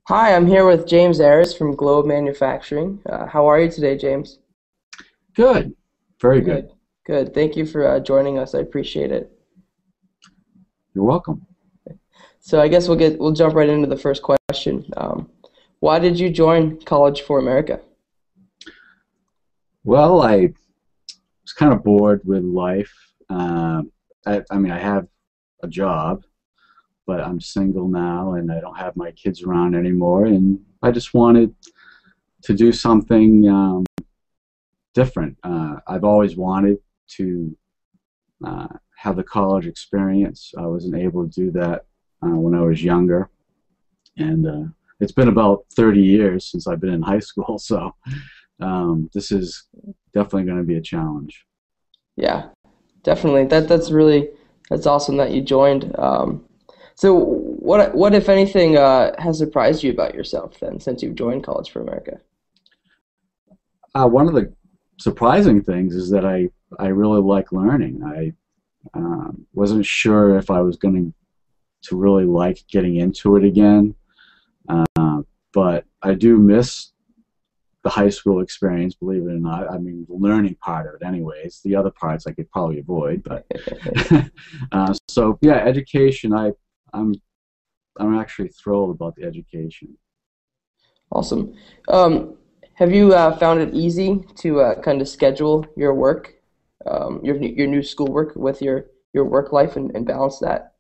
Hi, I'm here with James Arris from Globe Manufacturing. How are you today, James? Good. Very good. Good, good. Thank you for joining us. I appreciate it. You're welcome. So I guess we'll jump right into the first question. Why did you join College for America? Well, I was kind of bored with life. I mean, I have a job, but I'm single now and I don't have my kids around anymore. And I just wanted to do something different. I've always wanted to have the college experience. I wasn't able to do that when I was younger. And it's been about 30 years since I've been in high school, so this is definitely going to be a challenge. Yeah, definitely. That's awesome that you joined. So what if anything has surprised you about yourself then since you've joined College for America? One of the surprising things is that I really like learning. I wasn't sure if I was going to really like getting into it again, but I do miss the high school experience, believe it or not. I mean, the learning part of it anyways. The other parts I could probably avoid, but so yeah, education, I'm I'm actually thrilled about the education. Awesome. Have you found it easy to kind of schedule your work, your new schoolwork with your work life and balance that?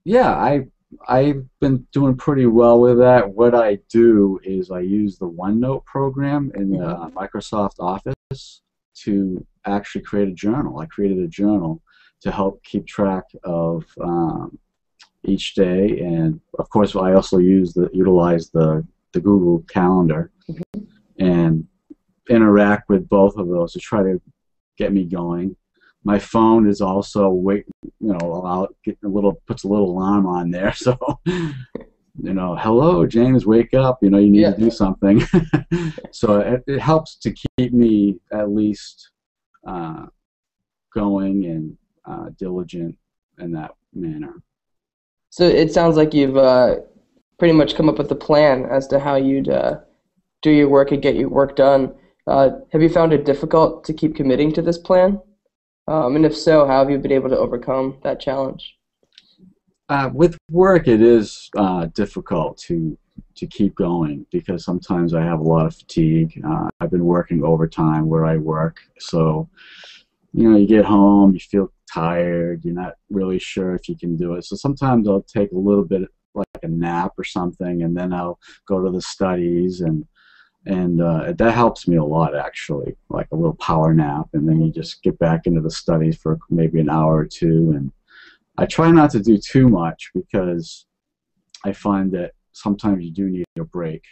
Yeah, I've been doing pretty well with that. What I do is I use the OneNote program in Hmm. the Microsoft Office to actually create a journal. I created a journal to help keep track of each day, and of course, I also utilize the Google Calendar and interact with both of those to try to get me going. My phone is also get a little puts a little alarm on there, so hello James, wake up, you need to Yeah. do something. So it helps to keep me at least uh, going and diligent in that manner. So it sounds like you've pretty much come up with a plan as to how you'd do your work and get your work done. Have you found it difficult to keep committing to this plan? And if so, how have you been able to overcome that challenge? With work, it is difficult to keep going because sometimes I have a lot of fatigue. I've been working overtime where I work, so you get home, you feel tired, you're not really sure if you can do it. So sometimes I'll take a little bit like a nap or something, and then I'll go to the studies, and that helps me a lot actually, like a little power nap, and then you just get back into the studies for maybe an hour or two. And I try not to do too much because I find that sometimes you do need a break,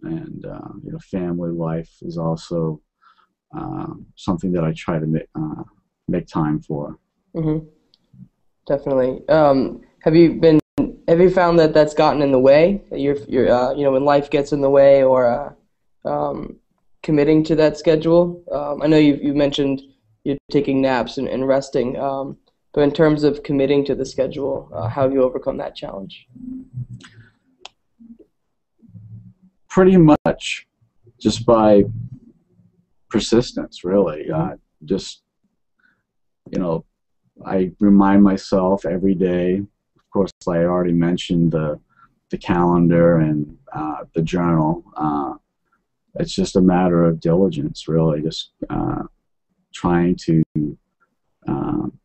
and family life is also something that I try to make time for. Hmm. Definitely. Have you found that that's gotten in the way? When life gets in the way or committing to that schedule. I know you mentioned you're taking naps and resting, but in terms of committing to the schedule, how have you overcome that challenge? Pretty much just by persistence, really. Just you know, I remind myself every day. Of course, I already mentioned the calendar and the journal. It's just a matter of diligence, really. Just trying to um,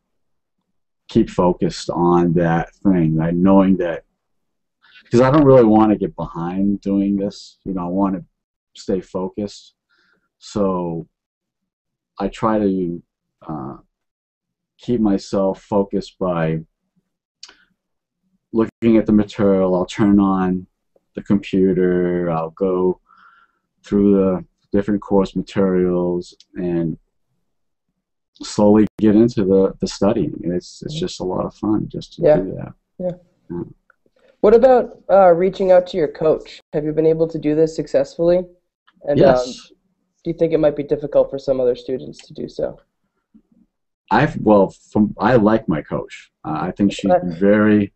keep focused on that thing. Knowing that because I don't really want to get behind doing this. I want to stay focused. So I try to uh, keep myself focused by looking at the material. I'll turn on the computer. I'll go through the different course materials and slowly get into the studying. It's just a lot of fun just to Yeah, do that. yeah. Yeah. What about reaching out to your coach? Have you been able to do this successfully? And Yes, do you think it might be difficult for some other students to do so? I like my coach. I think she's Okay. very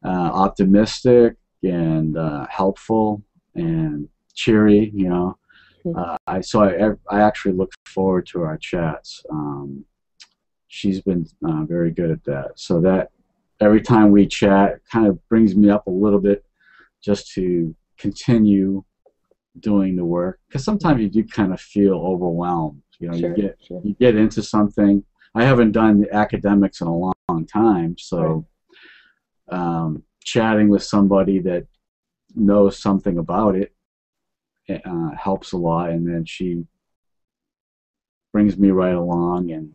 optimistic and helpful and cheery. You know, I actually look forward to our chats. She's been very good at that. So that every time we chat, it kind of brings me up a little bit just to continue doing the work. Because sometimes you do kind of feel overwhelmed. You know, you get into something. I haven't done the academics in a long time, so chatting with somebody that knows something about it helps a lot, and then she brings me right along and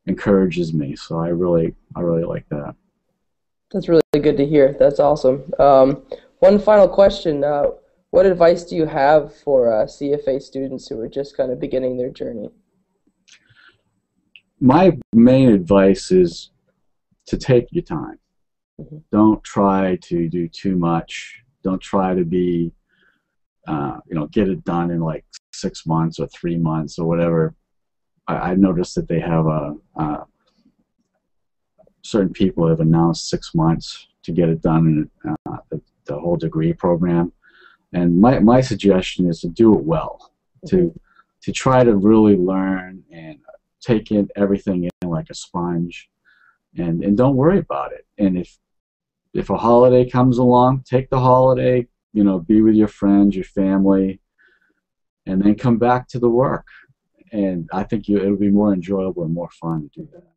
encourages me. So I really like that. That's really good to hear. That's awesome. One final question. What advice do you have for CFA students who are just kind of beginning their journey? My main advice is to take your time. Don't try to do too much. Don't try to be, get it done in like 6 months or 3 months or whatever. I noticed that they have certain people have announced 6 months to get it done in the whole degree program. And my suggestion is to do it well, to try to really learn and take in everything in like a sponge, and don't worry about it. And if a holiday comes along, take the holiday, be with your friends, your family, and then come back to the work. And I think it'll be more enjoyable and more fun to do that.